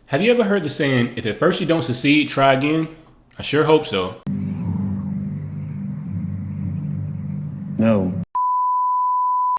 Have you ever heard the saying, if at first you don't succeed, try again? I sure hope so. No.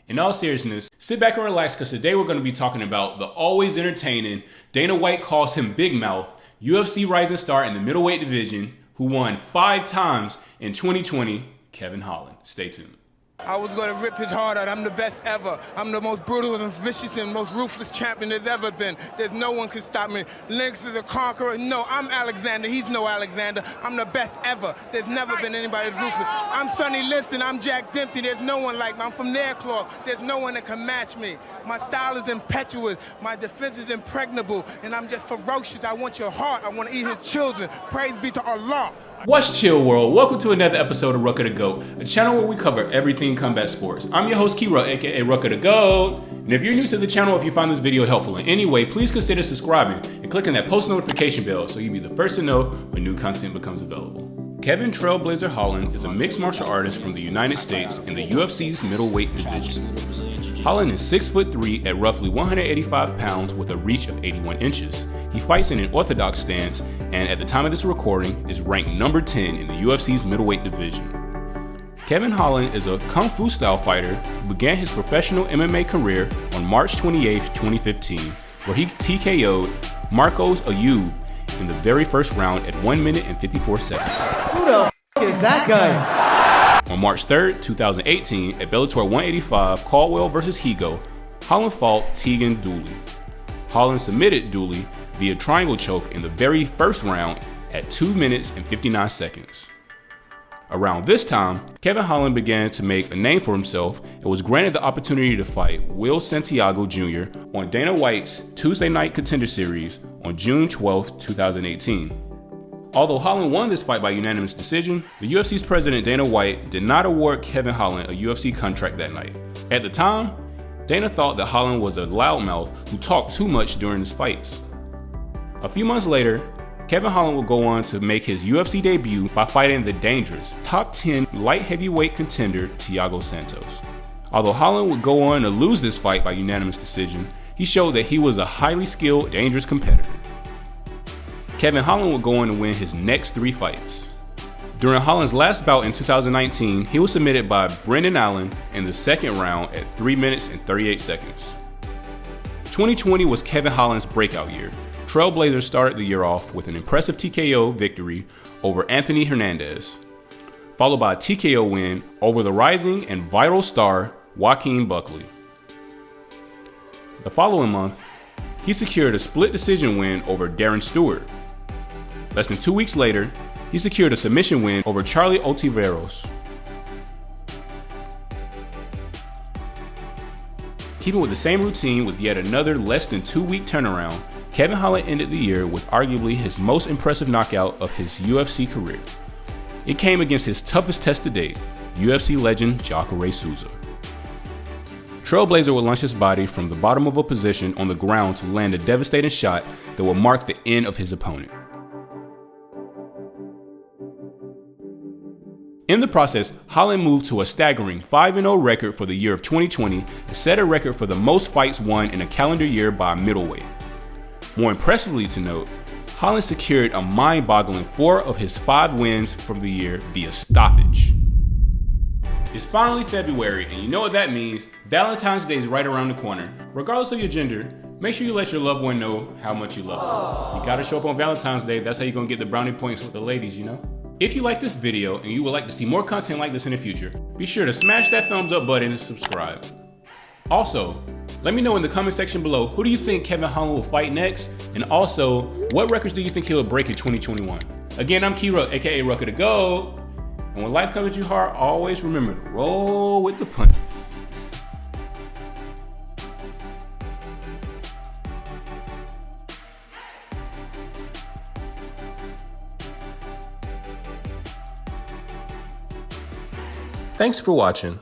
In all seriousness, sit back and relax because today we're going to be talking about the always entertaining, Dana White calls him Big Mouth, UFC rising star in the middleweight division, who won 5 times in 2020, Kevin Holland. Stay tuned. I was going to rip his heart out. I'm the best ever. I'm the most brutal and vicious and most ruthless champion there's ever been. There's no one can stop me. Lynx is a conqueror. No, I'm Alexander. He's no Alexander. I'm the best ever. There's never been anybody as ruthless. I'm Sonny Liston. I'm Jack Dempsey. There's no one like me. I'm from Nairclaw. There's no one that can match me. My style is impetuous. My defense is impregnable. And I'm just ferocious. I want your heart. I want to eat his children. Praise be to Allah. What's chill, world? Welcome to another episode of Rucker the GOAT, a channel where we cover everything combat sports. I'm your host, Kira, aka Rucker the GOAT. And if you're new to the channel, if you find this video helpful in any way, please consider subscribing and clicking that post notification bell so you'll be the first to know when new content becomes available. Kevin Trailblazer Holland is a mixed martial artist from the United States in the UFC's middleweight division. Holland is 6'3" at roughly 185 pounds with a reach of 81 inches. He fights in an orthodox stance and at the time of this recording is ranked number 10 in the UFC's middleweight division. Kevin Holland is a Kung Fu style fighter who began his professional MMA career on March 28, 2015, where he TKO'd Marcos Ayub in the very first round at 1 minute and 54 seconds. Who the f*** is that guy? On March 3rd, 2018, at Bellator 185 Caldwell vs. Higo, Holland fought Tegan Dooley. Holland submitted Dooley via triangle choke in the very first round at 2 minutes and 59 seconds. Around this time, Kevin Holland began to make a name for himself and was granted the opportunity to fight Will Santiago Jr. on Dana White's Tuesday Night Contender Series on June 12, 2018. Although Holland won this fight by unanimous decision, the UFC's president Dana White did not award Kevin Holland a UFC contract that night. At the time, Dana thought that Holland was a loudmouth who talked too much during his fights. A few months later, Kevin Holland would go on to make his UFC debut by fighting the dangerous top 10 light heavyweight contender Thiago Santos. Although Holland would go on to lose this fight by unanimous decision, he showed that he was a highly skilled, dangerous competitor. Kevin Holland would go on to win his next 3 fights. During Holland's last bout in 2019, he was submitted by Brendan Allen in the second round at 3 minutes and 38 seconds. 2020 was Kevin Holland's breakout year. Trailblazers started the year off with an impressive TKO victory over Anthony Hernandez, followed by a TKO win over the rising and viral star Joaquin Buckley. The following month, he secured a split decision win over Darren Stewart. Less than 2 weeks later, he secured a submission win over Charlie Ontiveros. Keeping with the same routine with yet another less than 2-week turnaround, Kevin Holland ended the year with arguably his most impressive knockout of his UFC career. It came against his toughest test to date, UFC legend Jacare Souza. Trailblazer would launch his body from the bottom of a position on the ground to land a devastating shot that would mark the end of his opponent. In the process, Holland moved to a staggering 5-0 record for the year of 2020 and set a record for the most fights won in a calendar year by a middleweight. More impressively to note, Holland secured a mind-boggling 4 of his 5 wins from the year via stoppage. It's finally February, and you know what that means. Valentine's Day is right around the corner. Regardless of your gender, make sure you let your loved one know how much you love them. You gotta show up on Valentine's Day. That's how you're gonna get the brownie points with the ladies, you know? If you like this video and you would like to see more content like this in the future, be sure to smash that thumbs up button and subscribe. Also, let me know in the comment section below, who do you think Kevin Holland will fight next? And also, what records do you think he'll break in 2021? Again, I'm Kira, aka Rucker the GOAT. And when life comes at you hard, always remember to roll with the punches. Thanks for watching.